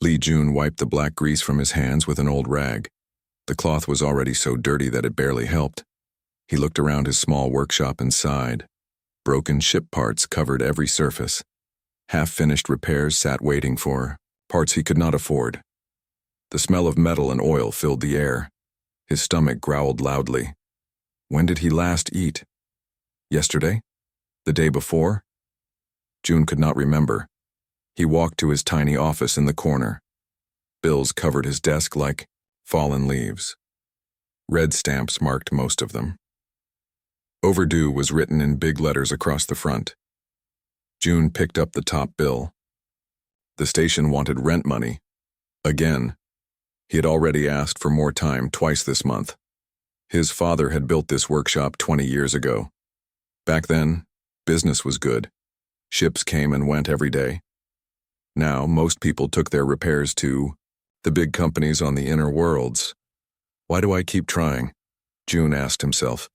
Lee Jun wiped the black grease from his hands with an old rag. The cloth was already so dirty that it barely helped. He looked around his small workshop and sighed. Broken ship parts covered every surface. Half-finished repairs sat waiting for parts he could not afford. The smell of metal and oil filled the air. His stomach growled loudly. When did he last eat? Yesterday? The day before? June could not remember. He walked to his tiny office in the corner. Bills covered his desk like fallen leaves. Red stamps marked most of them. Overdue was written in big letters across the front. June picked up the top bill. The station wanted rent money. Again. He had already asked for more time twice this month. His father had built this workshop 20 years ago. Back then, business was good. Ships came and went every day. Now, most people took their repairs to the big companies on the inner worlds. Why do I keep trying? June asked himself.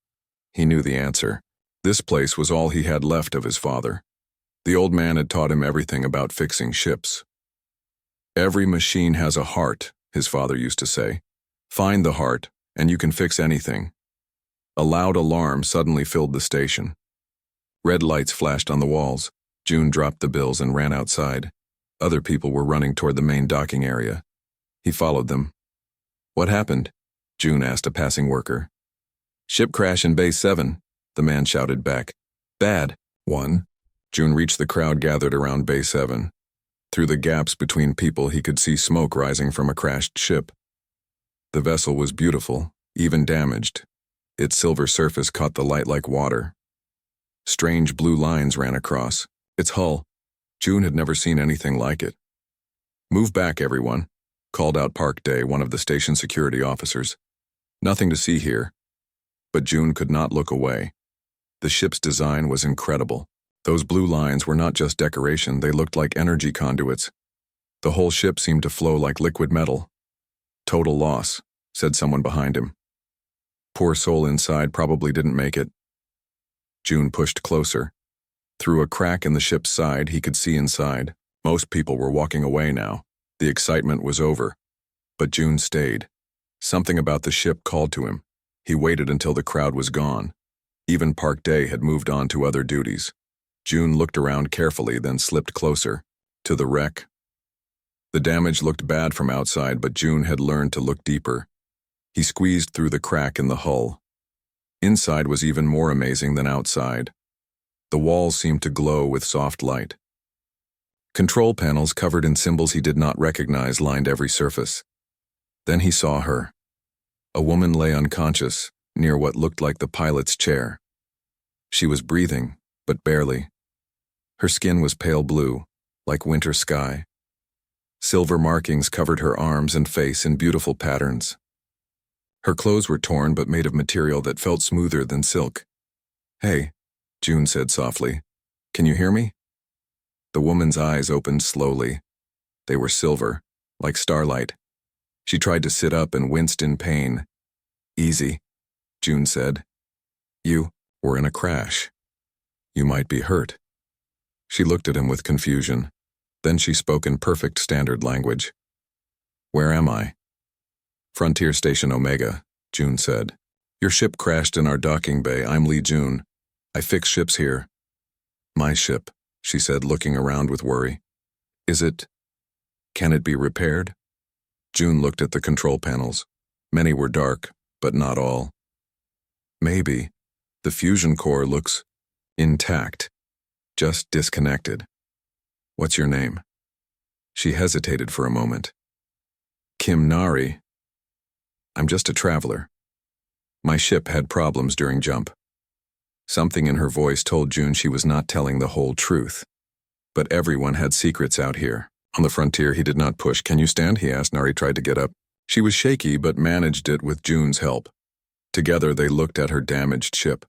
He knew the answer. This place was all he had left of his father. The old man had taught him everything about fixing ships. Every machine has a heart, his father used to say. Find the heart, and you can fix anything. A loud alarm suddenly filled the station. Red lights flashed on the walls. June dropped the bills and ran outside. Other people were running toward the main docking area. He followed them. What happened? June asked a passing worker. Ship crash in Bay 7, the man shouted back. Bad. 1. June reached the crowd gathered around Bay 7. Through the gaps between people he could see smoke rising from a crashed ship. The vessel was beautiful, even damaged. Its silver surface caught the light like water. Strange blue lines ran across its hull. June had never seen anything like it. Move back, everyone, called out Park Day, one of the station security officers. Nothing to see here. But June could not look away. The ship's design was incredible. Those blue lines were not just decoration, they looked like energy conduits. The whole ship seemed to flow like liquid metal. Total loss, said someone behind him. Poor soul inside probably didn't make it. June pushed closer. Through a crack in the ship's side, he could see inside. Most people were walking away now. The excitement was over. But June stayed. Something about the ship called to him. He waited until the crowd was gone. Even Park Day had moved on to other duties. June looked around carefully, then slipped closer. To the wreck. The damage looked bad from outside, but June had learned to look deeper. He squeezed through the crack in the hull. Inside was even more amazing than outside. The walls seemed to glow with soft light. Control panels covered in symbols he did not recognize lined every surface. Then he saw her. A woman lay unconscious, near what looked like the pilot's chair. She was breathing, but barely. Her skin was pale blue, like winter sky. Silver markings covered her arms and face in beautiful patterns. Her clothes were torn but made of material that felt smoother than silk. Hey, June said softly. Can you hear me? The woman's eyes opened slowly. They were silver, like starlight. She tried to sit up and winced in pain. Easy, June said. You were in a crash. You might be hurt. She looked at him with confusion. Then she spoke in perfect standard language. Where am I? Frontier Station Omega, June said. Your ship crashed in our docking bay. I'm Lee Jun. I fix ships here. My ship, she said, looking around with worry. Can it be repaired? June looked at the control panels. Many were dark, but not all. Maybe. The fusion core looks intact, just disconnected. What's your name? She hesitated for a moment. Kim Nari. I'm just a traveler. My ship had problems during jump. Something in her voice told June she was not telling the whole truth. But everyone had secrets out here. On the frontier, he did not push. Can you stand? He asked. Nari tried to get up. She was shaky, but managed it with June's help. Together, they looked at her damaged ship.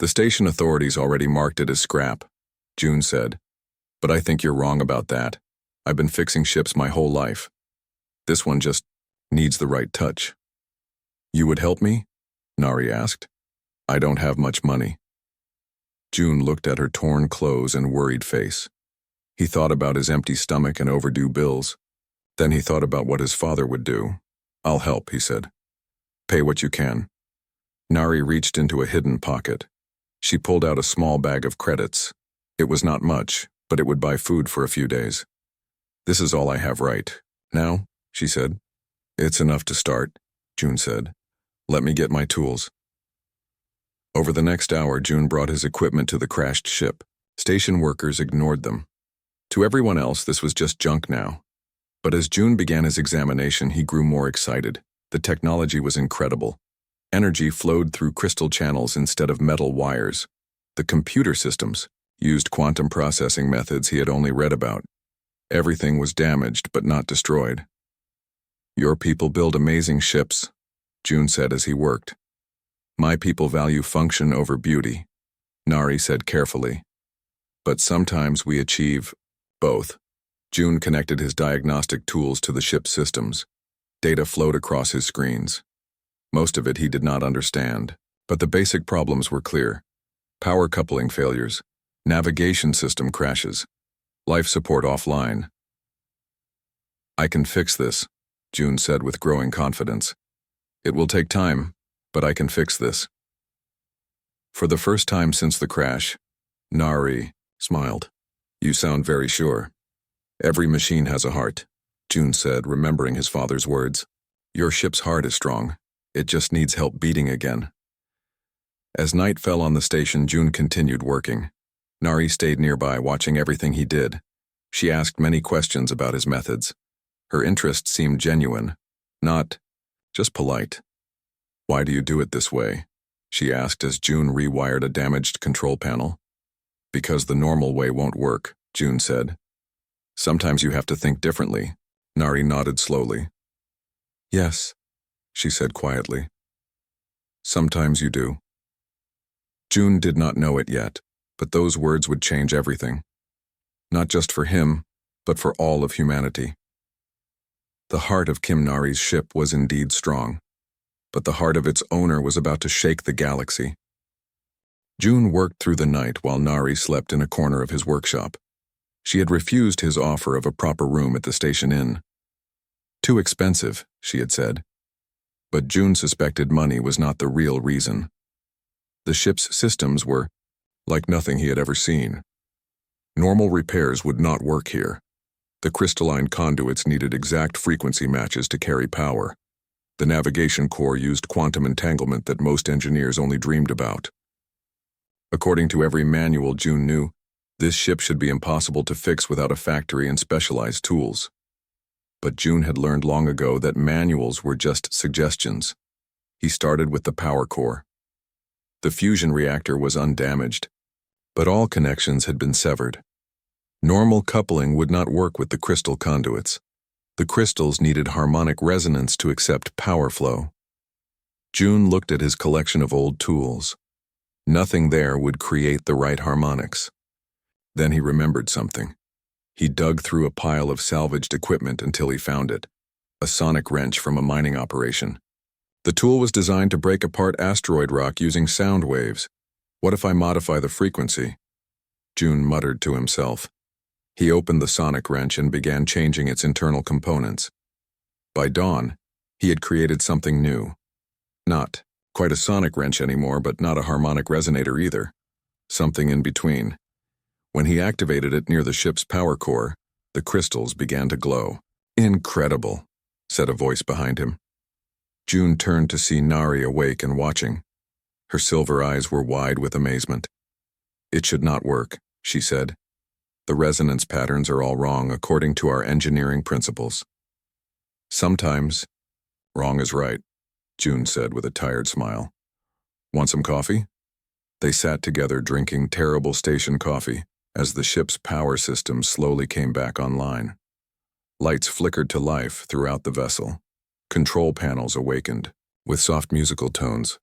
The station authorities already marked it as scrap, June said. But I think you're wrong about that. I've been fixing ships my whole life. This one just needs the right touch. You would help me? Nari asked. I don't have much money. June looked at her torn clothes and worried face. He thought about his empty stomach and overdue bills. Then he thought about what his father would do. "I'll help," he said. "Pay what you can." Nari reached into a hidden pocket. She pulled out a small bag of credits. It was not much, but it would buy food for a few days. "This is all I have right now," she said. "It's enough to start," June said. "Let me get my tools." Over the next hour, June brought his equipment to the crashed ship. Station workers ignored them. To everyone else, this was just junk now. But as June began his examination, he grew more excited. The technology was incredible. Energy flowed through crystal channels instead of metal wires. The computer systems used quantum processing methods he had only read about. Everything was damaged but not destroyed. "Your people build amazing ships," June said as he worked. "My people value function over beauty," Nari said carefully. "But sometimes we achieve both." June connected his diagnostic tools to the ship's systems. Data flowed across his screens. Most of it he did not understand, but the basic problems were clear. Power coupling failures, navigation system crashes, life support offline. "I can fix this," June said with growing confidence. "It will take time, but I can fix this." For the first time since the crash, Nari smiled. "You sound very sure." "Every machine has a heart," June said, remembering his father's words. "Your ship's heart is strong. It just needs help beating again." As night fell on the station, June continued working. Nari stayed nearby, watching everything he did. She asked many questions about his methods. Her interest seemed genuine, not just polite. "Why do you do it this way?" she asked as June rewired a damaged control panel. "Because the normal way won't work," June said. "Sometimes you have to think differently." Nari nodded slowly. "Yes," she said quietly. "Sometimes you do." June did not know it yet, but those words would change everything. Not just for him, but for all of humanity. The heart of Kim Nari's ship was indeed strong, but the heart of its owner was about to shake the galaxy. June worked through the night while Nari slept in a corner of his workshop. She had refused his offer of a proper room at the station inn. "Too expensive," she had said. But June suspected money was not the real reason. The ship's systems were like nothing he had ever seen. Normal repairs would not work here. The crystalline conduits needed exact frequency matches to carry power. The navigation core used quantum entanglement that most engineers only dreamed about. According to every manual June knew, this ship should be impossible to fix without a factory and specialized tools. But June had learned long ago that manuals were just suggestions. He started with the power core. The fusion reactor was undamaged, but all connections had been severed. Normal coupling would not work with the crystal conduits. The crystals needed harmonic resonance to accept power flow. June looked at his collection of old tools. Nothing there would create the right harmonics. Then he remembered something. He dug through a pile of salvaged equipment until he found it, a sonic wrench from a mining operation. The tool was designed to break apart asteroid rock using sound waves. "What if I modify the frequency?" June muttered to himself. He opened the sonic wrench and began changing its internal components. By dawn, he had created something new. Not quite a sonic wrench anymore, but not a harmonic resonator either. Something in between. When he activated it near the ship's power core, the crystals began to glow. "Incredible," said a voice behind him. June turned to see Nari awake and watching. Her silver eyes were wide with amazement. "It should not work," she said. "The resonance patterns are all wrong according to our engineering principles." "Sometimes, wrong is right," June said with a tired smile. "Want some coffee?" They sat together drinking terrible station coffee as the ship's power system slowly came back online. Lights flickered to life throughout the vessel. Control panels awakened, with soft musical tones.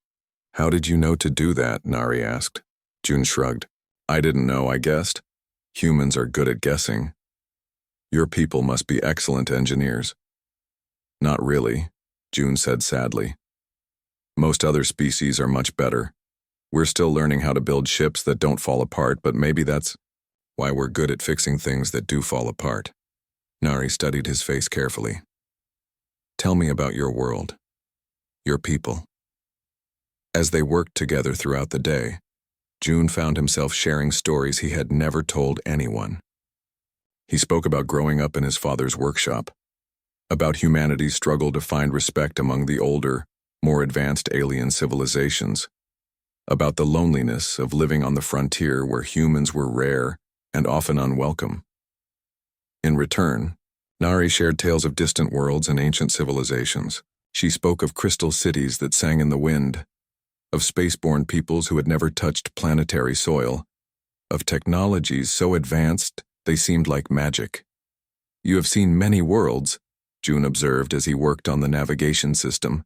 "How did you know to do that?" Nari asked. June shrugged. "I didn't know, I guessed. Humans are good at guessing." "Your people must be excellent engineers." "Not really," June said sadly. "Most other species are much better. We're still learning how to build ships that don't fall apart, but maybe that's why we're good at fixing things that do fall apart." Nari studied his face carefully. Tell me about your world, your people. As they worked together throughout the day, June found himself sharing stories he had never told anyone. He spoke about growing up in his father's workshop, about humanity's struggle to find respect among the older, more advanced alien civilizations, about the loneliness of living on the frontier where humans were rare and often unwelcome. In return, Nari shared tales of distant worlds and ancient civilizations. She spoke of crystal cities that sang in the wind, of spaceborne peoples who had never touched planetary soil, of technologies so advanced they seemed like magic. You have seen many worlds, June observed as he worked on the navigation system.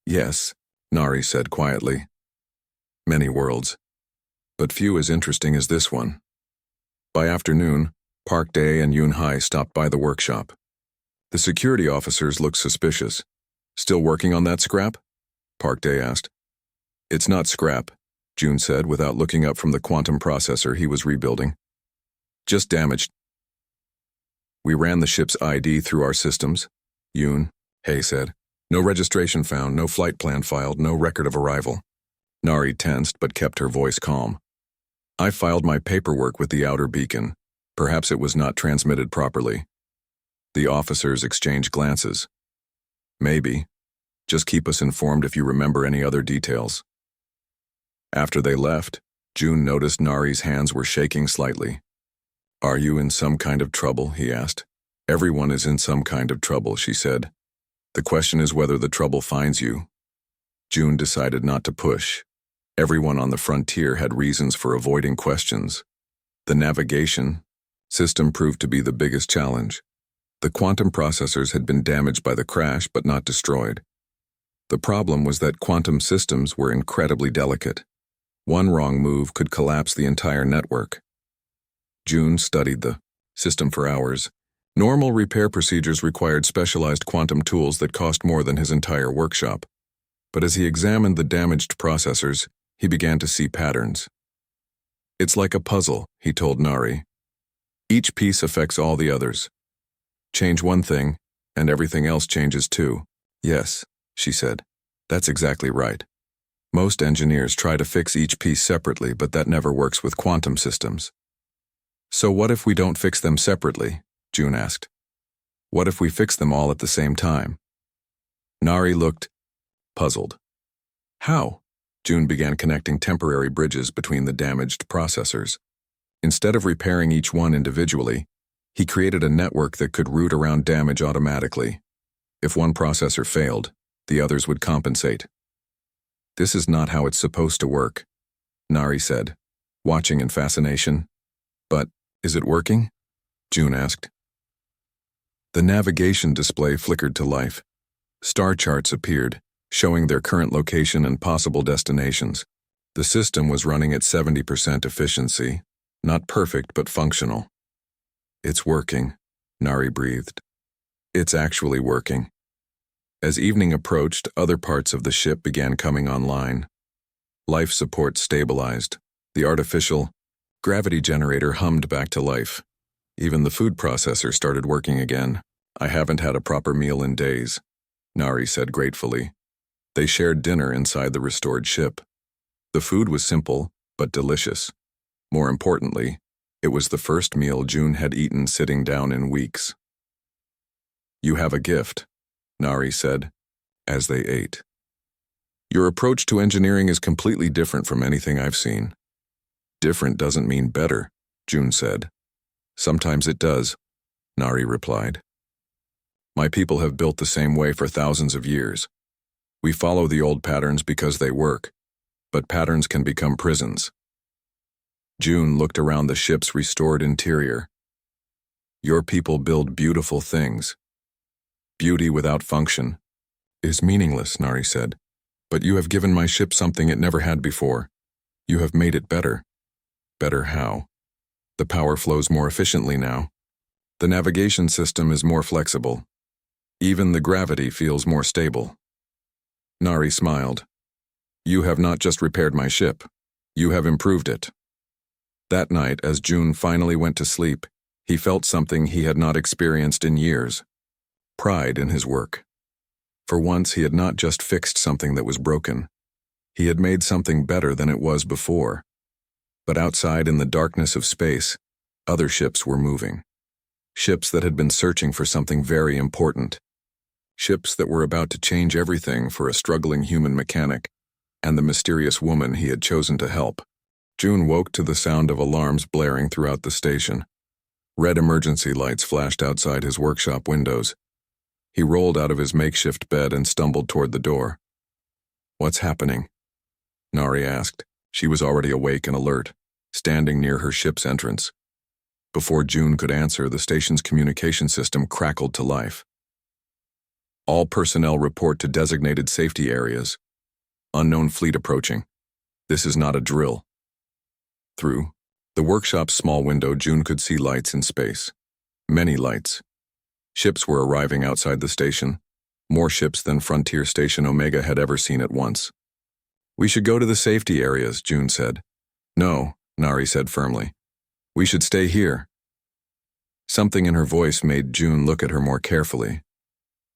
Yes, Nari said quietly. Many worlds, but few as interesting as this one. By afternoon, Park Dae and Yoon Hai stopped by the workshop. The security officers looked suspicious. Still working on that scrap? Park Dae asked. It's not scrap, June said without looking up from the quantum processor he was rebuilding. Just damaged. We ran the ship's ID through our systems, Yoon Hai said. No registration found, no flight plan filed, no record of arrival. Nari tensed but kept her voice calm. I filed my paperwork with the outer beacon. Perhaps it was not transmitted properly. The officers exchanged glances. Maybe. Just keep us informed if you remember any other details. After they left, June noticed Nari's hands were shaking slightly. Are you in some kind of trouble? He asked. Everyone is in some kind of trouble, she said. The question is whether the trouble finds you. June decided not to push. Everyone on the frontier had reasons for avoiding questions. The navigation system proved to be the biggest challenge. The quantum processors had been damaged by the crash but not destroyed. The problem was that quantum systems were incredibly delicate. One wrong move could collapse the entire network. June studied the system for hours. Normal repair procedures required specialized quantum tools that cost more than his entire workshop. But as he examined the damaged processors, he began to see patterns. It's like a puzzle, he told Nari. Each piece affects all the others. Change one thing, and everything else changes too. Yes, she said. That's exactly right. Most engineers try to fix each piece separately, but that never works with quantum systems. So what if we don't fix them separately? June asked. What if we fix them all at the same time? Nari looked puzzled. How? June began connecting temporary bridges between the damaged processors. Instead of repairing each one individually, he created a network that could route around damage automatically. If one processor failed, the others would compensate. This is not how it's supposed to work, Nari said, watching in fascination. But, is it working? June asked. The navigation display flickered to life. Star charts appeared, showing their current location and possible destinations. The system was running at 70% efficiency, not perfect but functional. It's working, Nari breathed. It's actually working. As evening approached, other parts of the ship began coming online. Life support stabilized. The artificial gravity generator hummed back to life. Even the food processor started working again. I haven't had a proper meal in days, Nari said gratefully. They shared dinner inside the restored ship. The food was simple, but delicious. More importantly, it was the first meal June had eaten sitting down in weeks. You have a gift, Nari said, as they ate. Your approach to engineering is completely different from anything I've seen. Different doesn't mean better, June said. Sometimes it does, Nari replied. My people have built the same way for thousands of years. We follow the old patterns because they work, but patterns can become prisons. June looked around the ship's restored interior. Your people build beautiful things. Beauty without function is meaningless, Nari said. But you have given my ship something it never had before. You have made it better. Better how? The power flows more efficiently now. The navigation system is more flexible. Even the gravity feels more stable. Nari smiled. You have not just repaired my ship. You have improved it. That night, as June finally went to sleep, He felt something he had not experienced in years: pride in his work. For once, he had not just fixed something that was broken. He had made something better than it was before. But outside in the darkness of space, other ships were moving. Ships that had been searching for something very important. Ships that were about to change everything for a struggling human mechanic and the mysterious woman he had chosen to help. June woke to the sound of alarms blaring throughout the station. Red emergency lights flashed outside his workshop windows. He rolled out of his makeshift bed and stumbled toward the door. "What's happening?" Nari asked. She was already awake and alert, standing near her ship's entrance. Before June could answer, the station's communication system crackled to life. "All personnel report to designated safety areas. Unknown fleet approaching. This is not a drill." Through the workshop's small window, June could see lights in space. Many lights. Ships were arriving outside the station, more ships than Frontier Station Omega had ever seen at once. "We should go to the safety areas," June said. "No," Nari said firmly. "We should stay here." Something in her voice made June look at her more carefully.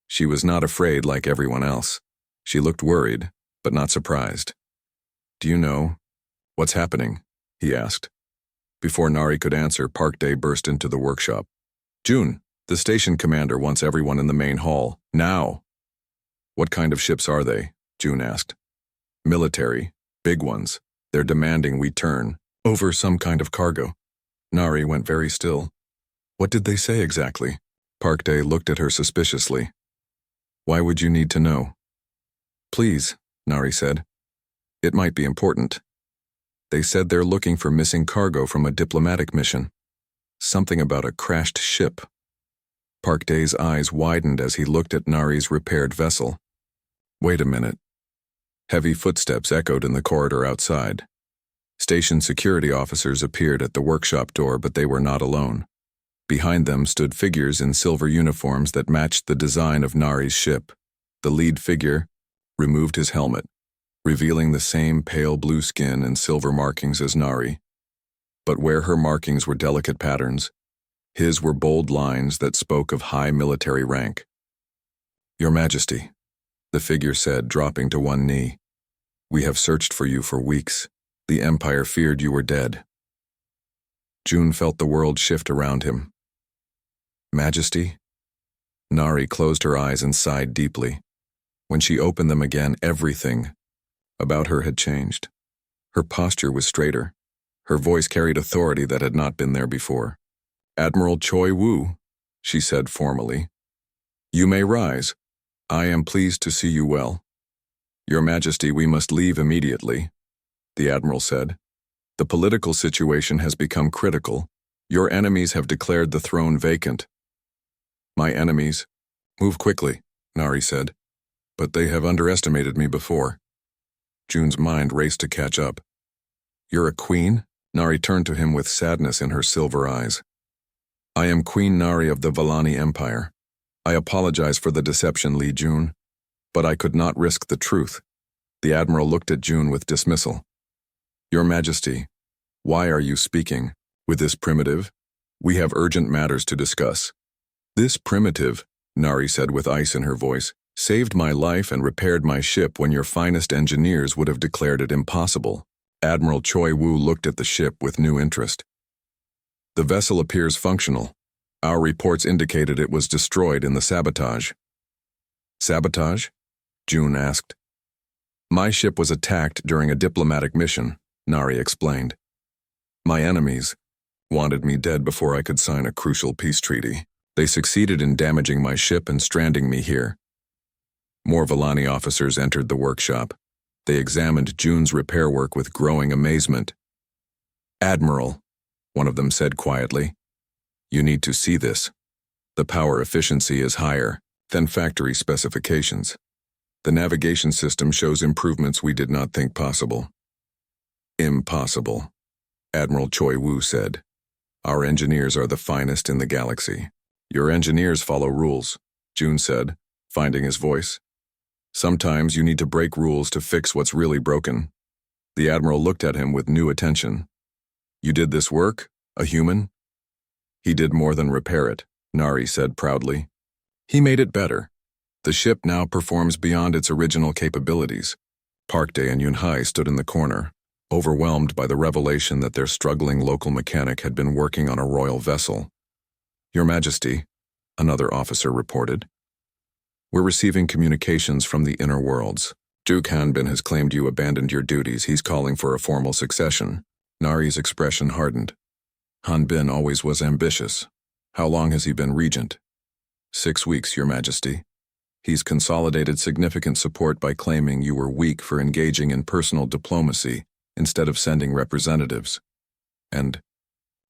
She was not afraid like everyone else. She looked worried, but not surprised. "Do you know what's happening?" he asked. Before Nari could answer, Parkday burst into the workshop. "June, the station commander wants everyone in the main hall, now." "What kind of ships are they?" June asked. "Military, big ones. They're demanding we turn over some kind of cargo." Nari went very still. "What did they say exactly?" Parkday looked at her suspiciously. "Why would you need to know?" "Please," Nari said. "It might be important. They said they're looking for missing cargo from a diplomatic mission. Something about a crashed ship." Parkday's eyes widened as he looked at Nari's repaired vessel. "Wait a minute." Heavy footsteps echoed in the corridor outside. Station security officers appeared at the workshop door, but they were not alone. Behind them stood figures in silver uniforms that matched the design of Nari's ship. The lead figure removed his helmet, revealing the same pale blue skin and silver markings as Nari. But where her markings were delicate patterns, his were bold lines that spoke of high military rank. "Your Majesty," the figure said, dropping to one knee. "We have searched for you for weeks. The Empire feared you were dead." June felt the world shift around him. "Majesty?" Nari closed her eyes and sighed deeply. When she opened them again, everything about her had changed. Her posture was straighter. Her voice carried authority that had not been there before. "Admiral Choi Woo," she said formally. "You may rise. I am pleased to see you well." "Your Majesty, we must leave immediately," the Admiral said. "The political situation has become critical. Your enemies have declared the throne vacant." "My enemies? Move quickly," Nari said. "But they have underestimated me before." June's mind raced to catch up. "You're a queen?" Nari turned to him with sadness in her silver eyes. "I am Queen Nari of the Valani Empire. I apologize for the deception, Li June, but I could not risk the truth." The Admiral looked at June with dismissal. "Your Majesty, why are you speaking with this primitive? We have urgent matters to discuss." "This primitive," Nari said with ice in her voice, "saved my life and repaired my ship when your finest engineers would have declared it impossible." Admiral Choi Woo looked at the ship with new interest. "The vessel appears functional. Our reports indicated it was destroyed in the sabotage." "Sabotage?" June asked. "My ship was attacked during a diplomatic mission," Nari explained. "My enemies wanted me dead before I could sign a crucial peace treaty. They succeeded in damaging my ship and stranding me here." More Valani officers entered the workshop. They examined June's repair work with growing amazement. "Admiral," one of them said quietly, "you need to see this. The power efficiency is higher than factory specifications. The navigation system shows improvements we did not think possible." "Impossible," Admiral Choi Woo said. "Our engineers are the finest in the galaxy." "Your engineers follow rules," June said, finding his voice. "Sometimes you need to break rules to fix what's really broken." The Admiral looked at him with new attention. "You did this work? A human?" He did more than repair it, Nari said proudly. He made it better. The ship now performs beyond its original capabilities. Parkday and Yunhai stood in the corner, overwhelmed by the revelation that their struggling local mechanic had been working on a royal vessel. Your Majesty, another officer reported. We're receiving communications from the inner worlds. Duke Hanbin has claimed you abandoned your duties. He's calling for a formal succession. Nari's expression hardened. Hanbin always was ambitious. How long has he been regent? 6 weeks, Your Majesty. He's consolidated significant support by claiming you were weak for engaging in personal diplomacy instead of sending representatives. And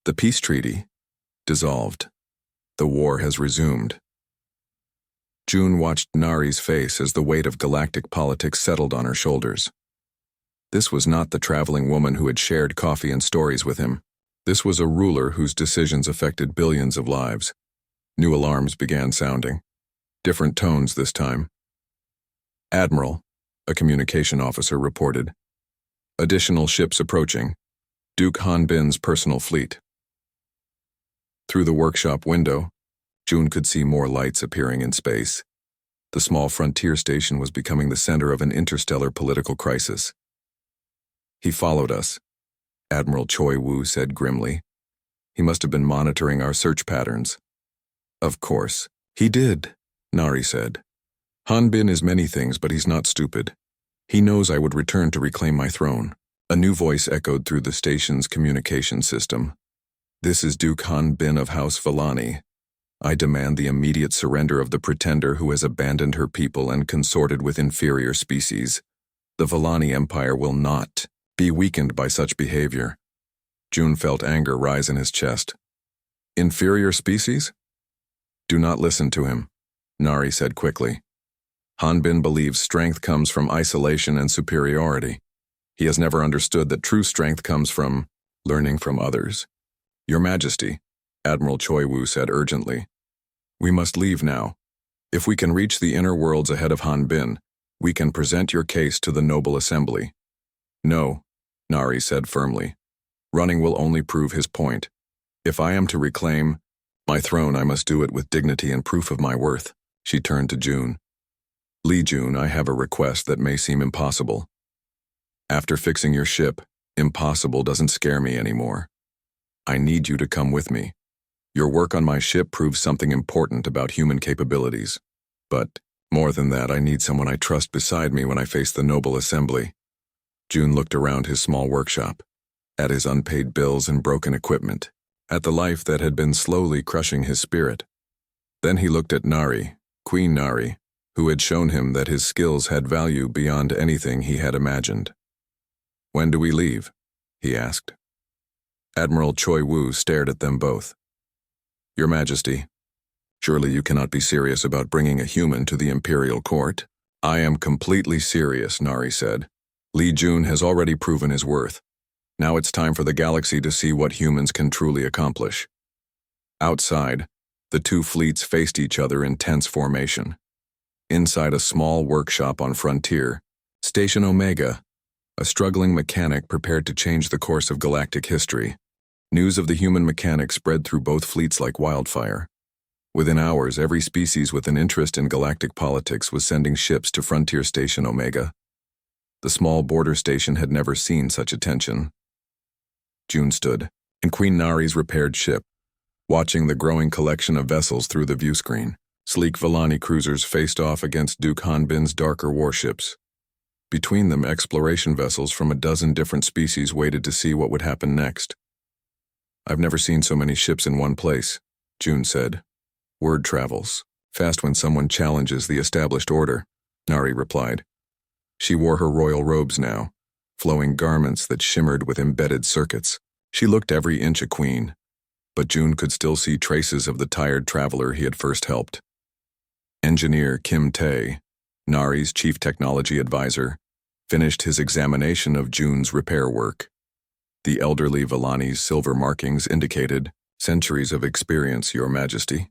the peace treaty dissolved. The war has resumed. June watched Nari's face as the weight of galactic politics settled on her shoulders. This was not the traveling woman who had shared coffee and stories with him. This was a ruler whose decisions affected billions of lives. New alarms began sounding. Different tones this time. Admiral, a communication officer reported. Additional ships approaching. Duke Hanbin's personal fleet. Through the workshop window, June could see more lights appearing in space. The small frontier station was becoming the center of an interstellar political crisis. He followed us, Admiral Choi Woo said grimly. He must have been monitoring our search patterns. Of course. He did, Nari said. Hanbin is many things, but he's not stupid. He knows I would return to reclaim my throne. A new voice echoed through the station's communication system. This is Duke Hanbin of House Villani. I demand the immediate surrender of the pretender who has abandoned her people and consorted with inferior species. The Villani Empire will not be weakened by such behavior. June felt anger rise in his chest. Inferior species? Do not listen to him, Nari said quickly. Hanbin believes strength comes from isolation and superiority. He has never understood that true strength comes from learning from others. Your Majesty, Admiral Choi Woo said urgently. We must leave now. If we can reach the inner worlds ahead of Hanbin, we can present your case to the Noble Assembly. No, Nari said firmly. Running will only prove his point. If I am to reclaim my throne, I must do it with dignity and proof of my worth. She turned to June. Lee June, I have a request that may seem impossible. After fixing your ship, impossible doesn't scare me anymore. I need you to come with me. Your work on my ship proves something important about human capabilities. But, more than that, I need someone I trust beside me when I face the Noble Assembly. June looked around his small workshop, at his unpaid bills and broken equipment, at the life that had been slowly crushing his spirit. Then he looked at Nari, Queen Nari, who had shown him that his skills had value beyond anything he had imagined. When do we leave? He asked. Admiral Choi Woo stared at them both. Your Majesty, surely you cannot be serious about bringing a human to the Imperial Court? I am completely serious, Nari said. Lee June has already proven his worth. Now it's time for the galaxy to see what humans can truly accomplish. Outside, the two fleets faced each other in tense formation. Inside a small workshop on Frontier, Station Omega, a struggling mechanic prepared to change the course of galactic history. News of the human mechanic spread through both fleets like wildfire. Within hours, every species with an interest in galactic politics was sending ships to Frontier Station Omega. The small border station had never seen such attention. June stood in Queen Nari's repaired ship, watching the growing collection of vessels through the viewscreen. Sleek Villani cruisers faced off against Duke Hanbin's darker warships. Between them, exploration vessels from a dozen different species waited to see what would happen next. I've never seen so many ships in one place, June said. Word travels fast when someone challenges the established order, Nari replied. She wore her royal robes now, flowing garments that shimmered with embedded circuits. She looked every inch a queen, but June could still see traces of the tired traveler he had first helped. Engineer Kim Tae, Nari's chief technology advisor, finished his examination of June's repair work. The elderly Villani's silver markings indicated centuries of experience, Your Majesty,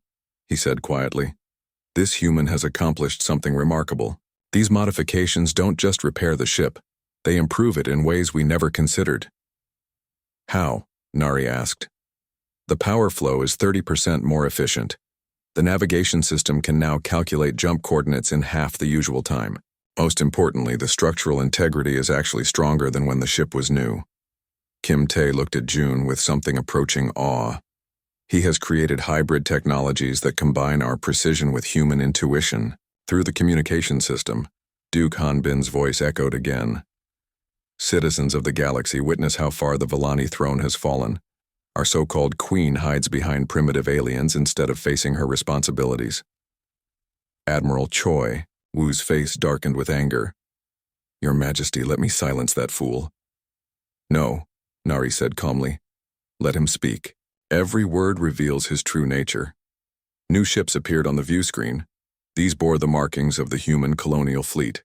he said quietly. This human has accomplished something remarkable. These modifications don't just repair the ship, they improve it in ways we never considered. How? Nari asked. The power flow is 30% more efficient. The navigation system can now calculate jump coordinates in half the usual time. Most importantly, the structural integrity is actually stronger than when the ship was new. Kim Tae looked at June with something approaching awe. He has created hybrid technologies that combine our precision with human intuition. Through the communication system, Duke Hanbin's voice echoed again. Citizens of the galaxy, witness how far the Vellani throne has fallen. Our so-called queen hides behind primitive aliens instead of facing her responsibilities. Admiral Choi, Wu's face darkened with anger. Your Majesty, let me silence that fool. No, Nari said calmly. Let him speak. Every word reveals his true nature. New ships appeared on the view screen. These bore the markings of the human colonial fleet.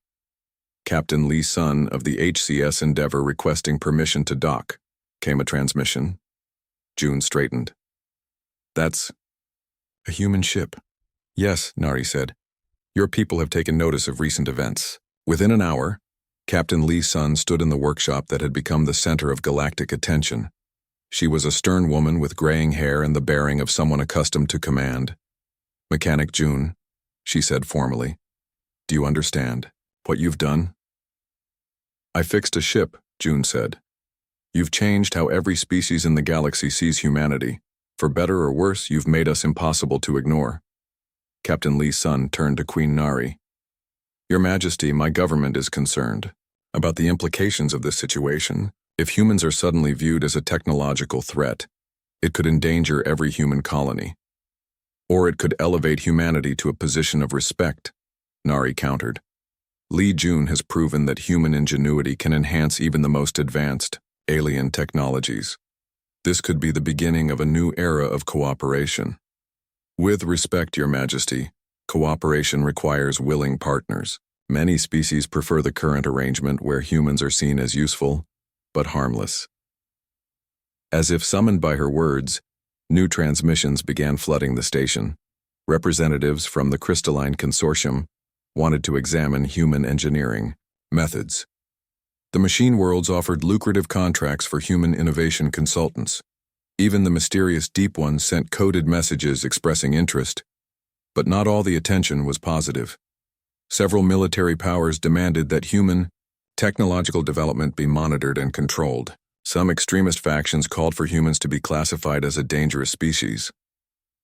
Captain Lee Sun of the HCS Endeavour requesting permission to dock. Came a transmission. June straightened. That's a human ship. Yes, Nari said. Your people have taken notice of recent events. Within an hour, Captain Lee Sun stood in the workshop that had become the center of galactic attention. She was a stern woman with graying hair and the bearing of someone accustomed to command. Mechanic June, she said formally. Do you understand what you've done? I fixed a ship, June said. You've changed how every species in the galaxy sees humanity. For better or worse, you've made us impossible to ignore. Captain Lee Sun turned to Queen Nari. Your Majesty, my government is concerned about the implications of this situation. If humans are suddenly viewed as a technological threat, it could endanger every human colony. Or it could elevate humanity to a position of respect, Nari countered. Lee Jun has proven that human ingenuity can enhance even the most advanced alien technologies. This could be the beginning of a new era of cooperation. With respect, Your Majesty, cooperation requires willing partners. Many species prefer the current arrangement where humans are seen as useful, but harmless. As if summoned by her words, new transmissions began flooding the station. Representatives from the Crystalline Consortium wanted to examine human engineering methods. The machine worlds offered lucrative contracts for human innovation consultants. Even the mysterious Deep Ones sent coded messages expressing interest. But not all the attention was positive. Several military powers demanded that human technological development be monitored and controlled. Some extremist factions called for humans to be classified as a dangerous species.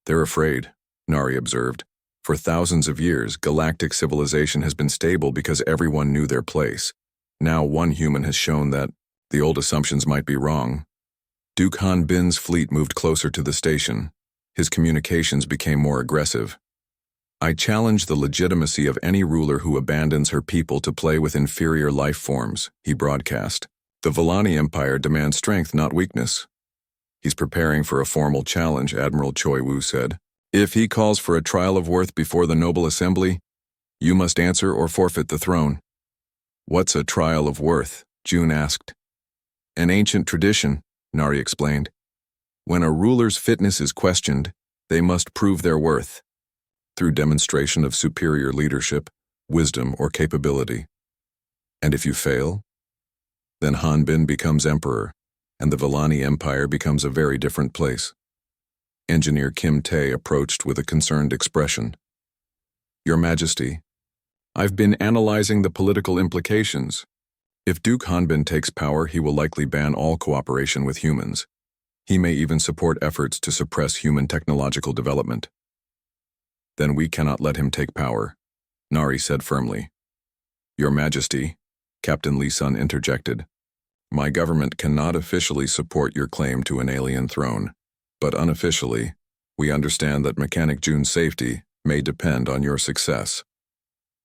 They're afraid, Nari observed. For thousands of years, galactic civilization has been stable because everyone knew their place. Now one human has shown that the old assumptions might be wrong. Duke Han Bin's fleet moved closer to the station. His communications became more aggressive. I challenge the legitimacy of any ruler who abandons her people to play with inferior life forms, he broadcast. The Vellani Empire demands strength, not weakness. He's preparing for a formal challenge, Admiral Choi Wu said. If he calls for a trial of worth before the noble assembly, you must answer or forfeit the throne. What's a trial of worth? June asked. An ancient tradition, Nari explained. When a ruler's fitness is questioned, they must prove their worth through demonstration of superior leadership, wisdom, or capability. And if you fail, then Han Bin becomes emperor, and the Vellani Empire becomes a very different place. Engineer Kim Tae approached with a concerned expression. Your Majesty, I've been analyzing the political implications. If Duke Hanbin takes power, he will likely ban all cooperation with humans. He may even support efforts to suppress human technological development. Then we cannot let him take power, Nari said firmly. Your Majesty, Captain Lee Sun interjected. My government cannot officially support your claim to an alien throne, but unofficially, we understand that Mechanic June's safety may depend on your success.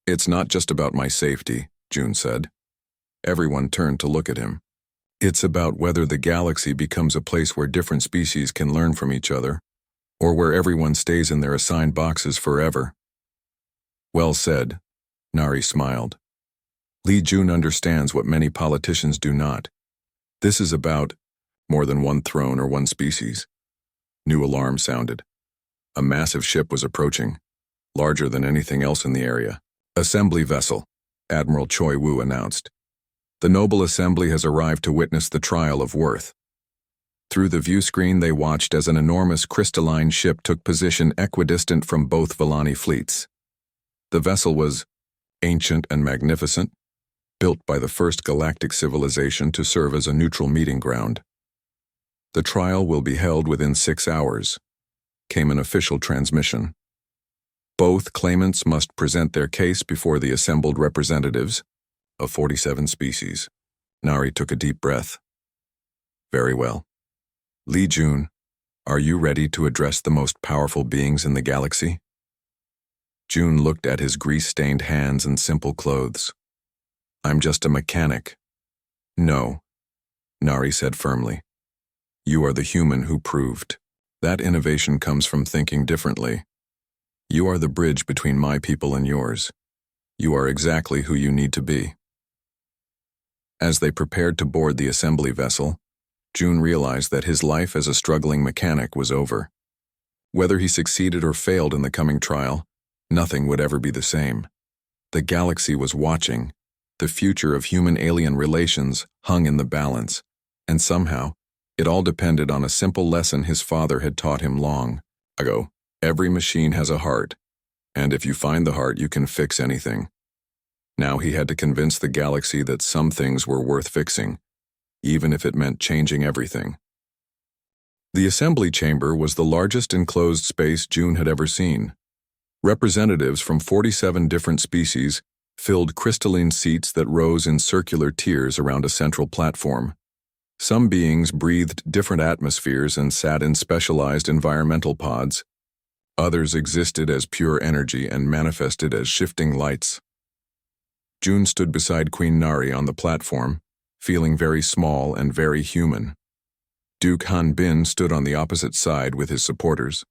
It's not just about my safety, June said. Everyone turned to look at him. It's about whether the galaxy becomes a place where different species can learn from each other, or where everyone stays in their assigned boxes forever. Well said, Nari smiled. Lee Jun understands what many politicians do not. This is about more than one throne or one species. New alarm sounded. A massive ship was approaching, larger than anything else in the area. Assembly vessel, Admiral Choi Wu announced. The noble assembly has arrived to witness the trial of worth. Through the view screen they watched as an enormous crystalline ship took position equidistant from both Villani fleets. The vessel was ancient and magnificent, built by the first galactic civilization to serve as a neutral meeting ground. The trial will be held within 6 hours, came an official transmission. Both claimants must present their case before the assembled representatives of 47 species. Nari took a deep breath. Very well. Li Jun, are you ready to address the most powerful beings in the galaxy? Jun looked at his grease-stained hands and simple clothes. I'm just a mechanic. No, Nari said firmly. You are the human who proved. That innovation comes from thinking differently. You are the bridge between my people and yours. You are exactly who you need to be. As they prepared to board the assembly vessel, Jun realized that his life as a struggling mechanic was over. Whether he succeeded or failed in the coming trial, nothing would ever be the same. The galaxy was watching. The future of human-alien relations hung in the balance, and somehow, it all depended on a simple lesson his father had taught him long ago. Every machine has a heart, and if you find the heart, you can fix anything. Now he had to convince the galaxy that some things were worth fixing, even if it meant changing everything. The assembly chamber was the largest enclosed space Jun had ever seen. Representatives from 47 different species filled crystalline seats that rose in circular tiers around a central platform. Some beings breathed different atmospheres and sat in specialized environmental pods. Others existed as pure energy and manifested as shifting lights. Jun stood beside Queen Nari on the platform, feeling very small and very human. Duke Han Bin stood on the opposite side with his supporters.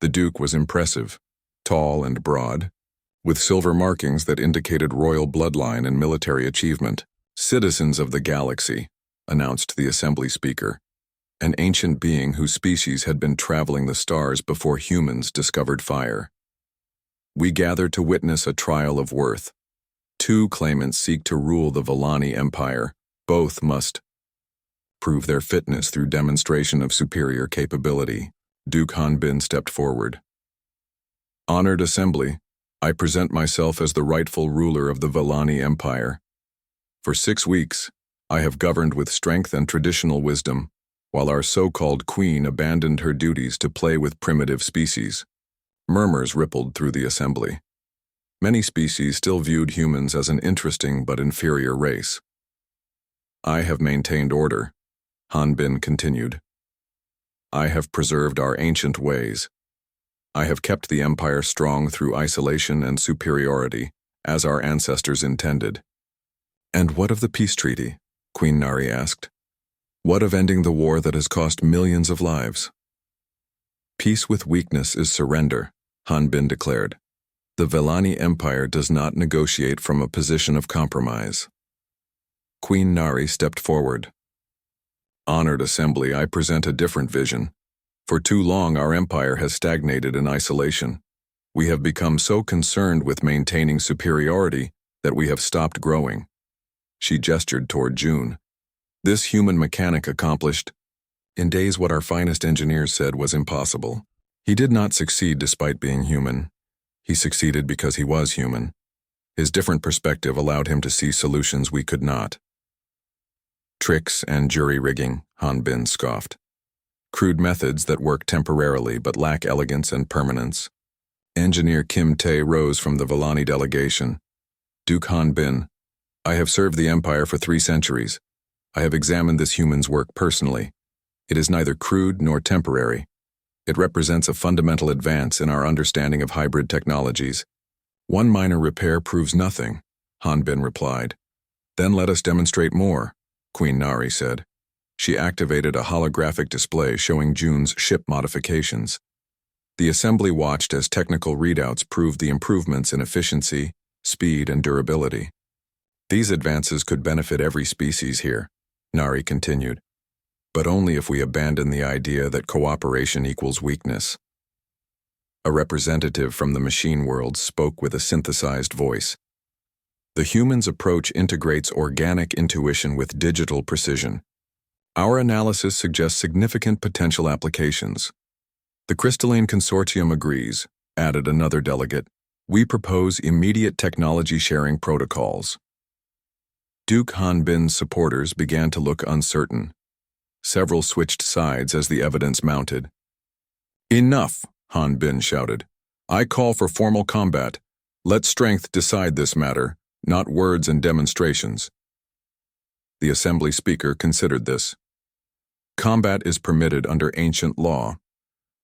The Duke was impressive, tall and broad, with silver markings that indicated royal bloodline and military achievement. Citizens of the galaxy, announced the assembly speaker, an ancient being whose species had been traveling the stars before humans discovered fire. We gather to witness a trial of worth. 2 claimants seek to rule the Villani Empire. Both must prove their fitness through demonstration of superior capability. Duke Han Bin stepped forward. Honored assembly, I present myself as the rightful ruler of the Villani Empire. For 6 weeks, I have governed with strength and traditional wisdom, while our so-called queen abandoned her duties to play with primitive species. Murmurs rippled through the assembly. Many species still viewed humans as an interesting but inferior race. I have maintained order, Han Bin continued. I have preserved our ancient ways. I have kept the empire strong through isolation and superiority, as our ancestors intended. And what of the peace treaty? Queen Nari asked. What of ending the war that has cost millions of lives? Peace with weakness is surrender, Han Bin declared. The Villani Empire does not negotiate from a position of compromise. Queen Nari stepped forward. Honored assembly, I present a different vision. For too long, our empire has stagnated in isolation. We have become so concerned with maintaining superiority that we have stopped growing. She gestured toward Jun. This human mechanic accomplished in days what our finest engineers said was impossible. He did not succeed despite being human. He succeeded because he was human. His different perspective allowed him to see solutions we could not. Tricks and jury-rigging, Han Bin scoffed. Crude methods that work temporarily but lack elegance and permanence. Engineer Kim Tae rose from the Villani delegation. Duke Han Bin, I have served the Empire for 3 centuries. I have examined this human's work personally. It is neither crude nor temporary. It represents a fundamental advance in our understanding of hybrid technologies. One minor repair proves nothing, Han Bin replied. Then let us demonstrate more, Queen Nari said. She activated a holographic display showing Jun's ship modifications. The assembly watched as technical readouts proved the improvements in efficiency, speed, and durability. These advances could benefit every species here, Nari continued, but only if we abandon the idea that cooperation equals weakness. A representative from the machine world spoke with a synthesized voice. The human's approach integrates organic intuition with digital precision. Our analysis suggests significant potential applications. The Crystalline Consortium agrees, added another delegate. We propose immediate technology sharing protocols. Duke Han Bin's supporters began to look uncertain. Several switched sides as the evidence mounted. Enough, Han Bin shouted. I call for formal combat. Let strength decide this matter, not words and demonstrations. The assembly speaker considered this. Combat is permitted under ancient law.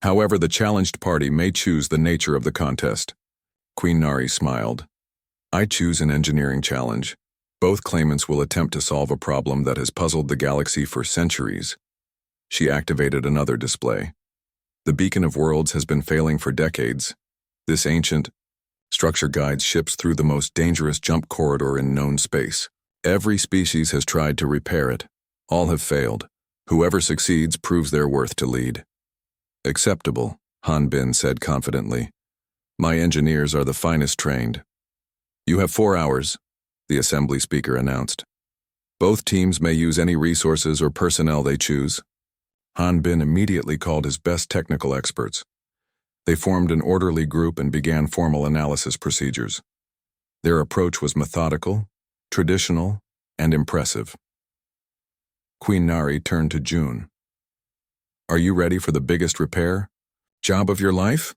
However, the challenged party may choose the nature of the contest. Queen Nari smiled. I choose an engineering challenge. Both claimants will attempt to solve a problem that has puzzled the galaxy for centuries. She activated another display. The Beacon of Worlds has been failing for decades. This ancient structure guides ships through the most dangerous jump corridor in known space. Every species has tried to repair it. All have failed. Whoever succeeds proves their worth to lead. Acceptable, Han Bin said confidently. My engineers are the finest trained. You have 4 hours, the assembly speaker announced. Both teams may use any resources or personnel they choose. Han Bin immediately called his best technical experts. They formed an orderly group and began formal analysis procedures. Their approach was methodical, traditional, and impressive. Queen Nari turned to June. Are you ready for the biggest repair? Job of your life?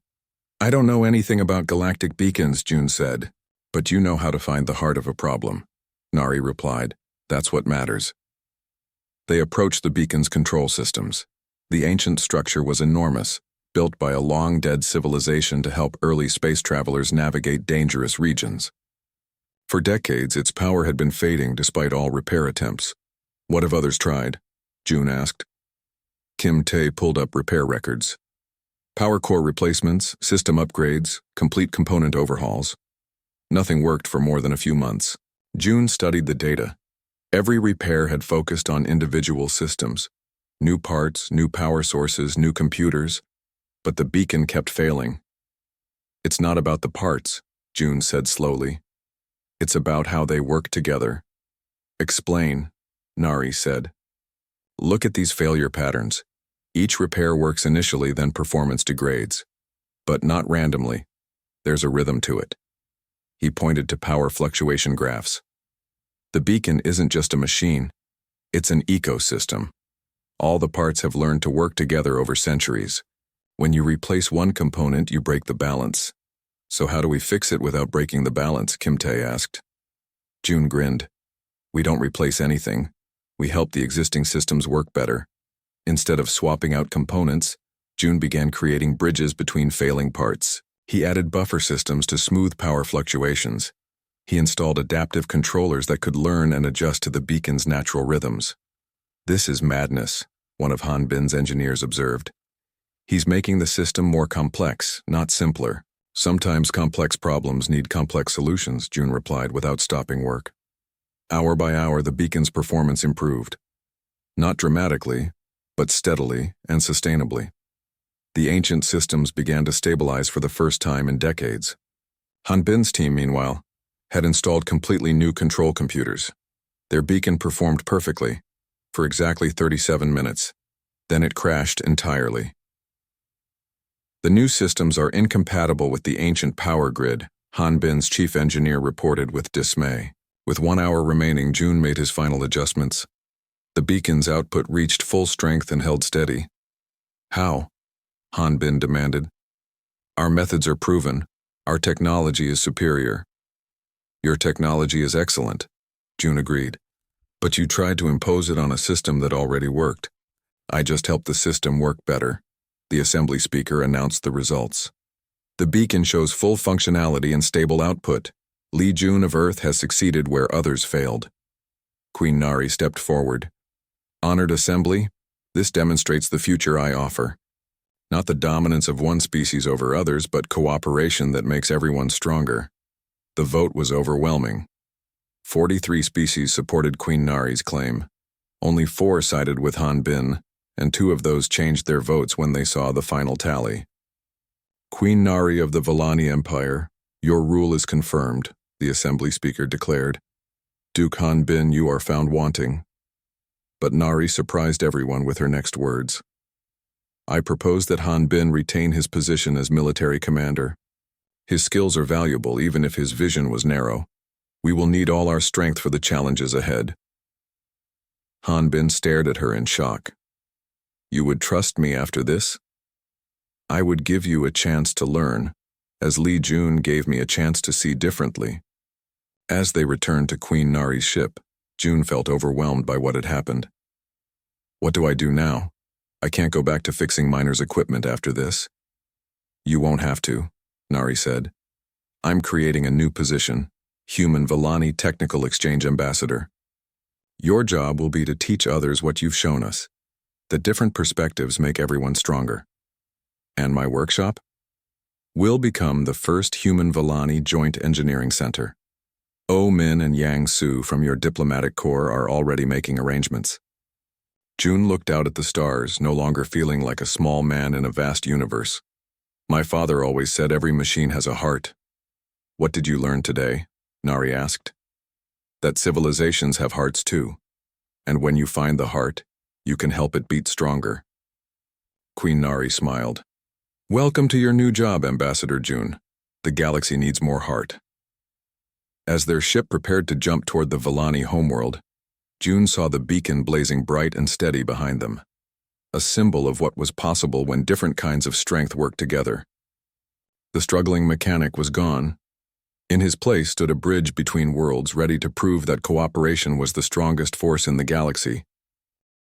I don't know anything about galactic beacons, June said, but you know how to find the heart of a problem. Nari replied, that's what matters. They approached the beacon's control systems. The ancient structure was enormous, built by a long-dead civilization to help early space travelers navigate dangerous regions. For decades, its power had been fading despite all repair attempts. What have others tried? June asked. Kim Tae pulled up repair records. Power core replacements, system upgrades, complete component overhauls. Nothing worked for more than a few months. June studied the data. Every repair had focused on individual systems. New parts, new power sources, new computers. But the beacon kept failing. It's not about the parts, June said slowly. It's about how they work together. Explain, Nari said. Look at these failure patterns. Each repair works initially, then performance degrades. But not randomly. There's a rhythm to it. He pointed to power fluctuation graphs. The beacon isn't just a machine. It's an ecosystem. All the parts have learned to work together over centuries. When you replace one component, you break the balance. So how do we fix it without breaking the balance? Kim Tae asked. June grinned. We don't replace anything. We help the existing systems work better. Instead of swapping out components, June began creating bridges between failing parts. He added buffer systems to smooth power fluctuations. He installed adaptive controllers that could learn and adjust to the beacon's natural rhythms. This is madness, one of Han Bin's engineers observed. He's making the system more complex, not simpler. Sometimes complex problems need complex solutions, June replied without stopping work. Hour by hour, the beacon's performance improved. Not dramatically, but steadily and sustainably. The ancient systems began to stabilize for the first time in decades. Han Bin's team, meanwhile, had installed completely new control computers. Their beacon performed perfectly, for exactly 37 minutes. Then it crashed entirely. The new systems are incompatible with the ancient power grid, Han Bin's chief engineer reported with dismay. With 1 hour remaining, June made his final adjustments. The beacon's output reached full strength and held steady. How? Han Bin demanded. Our methods are proven. Our technology is superior. Your technology is excellent, June agreed. But you tried to impose it on a system that already worked. I just helped the system work better. The assembly speaker announced the results. The beacon shows full functionality and stable output. Li Jun of Earth has succeeded where others failed. Queen Nari stepped forward. Honored assembly, this demonstrates the future I offer. Not the dominance of one species over others, but cooperation that makes everyone stronger. The vote was overwhelming. 43 species supported Queen Nari's claim. Only 4 sided with Han Bin, and 2 of those changed their votes when they saw the final tally. Queen Nari of the Villani Empire, your rule is confirmed, the assembly speaker declared. Duke Han Bin, you are found wanting. But Nari surprised everyone with her next words. I propose that Han Bin retain his position as military commander. His skills are valuable even if his vision was narrow. We will need all our strength for the challenges ahead. Han Bin stared at her in shock. You would trust me after this? I would give you a chance to learn, as Li Jun gave me a chance to see differently. As they returned to Queen Nari's ship, Jun felt overwhelmed by what had happened. What do I do now? I can't go back to fixing miners' equipment after this. You won't have to, Nari said. I'm creating a new position, Human Villani Technical Exchange Ambassador. Your job will be to teach others what you've shown us, that different perspectives make everyone stronger. And my workshop? Will become the first Human Villani Joint Engineering Center. Oh Min and Yang Su from your diplomatic corps are already making arrangements. Jun looked out at the stars, no longer feeling like a small man in a vast universe. My father always said every machine has a heart. What did you learn today? Nari asked. That civilizations have hearts too. And when you find the heart, you can help it beat stronger. Queen Nari smiled. Welcome to your new job, Ambassador Jun. The galaxy needs more heart. As their ship prepared to jump toward the Villani homeworld, Jun saw the beacon blazing bright and steady behind them, a symbol of what was possible when different kinds of strength worked together. The struggling mechanic was gone. In his place stood a bridge between worlds ready to prove that cooperation was the strongest force in the galaxy.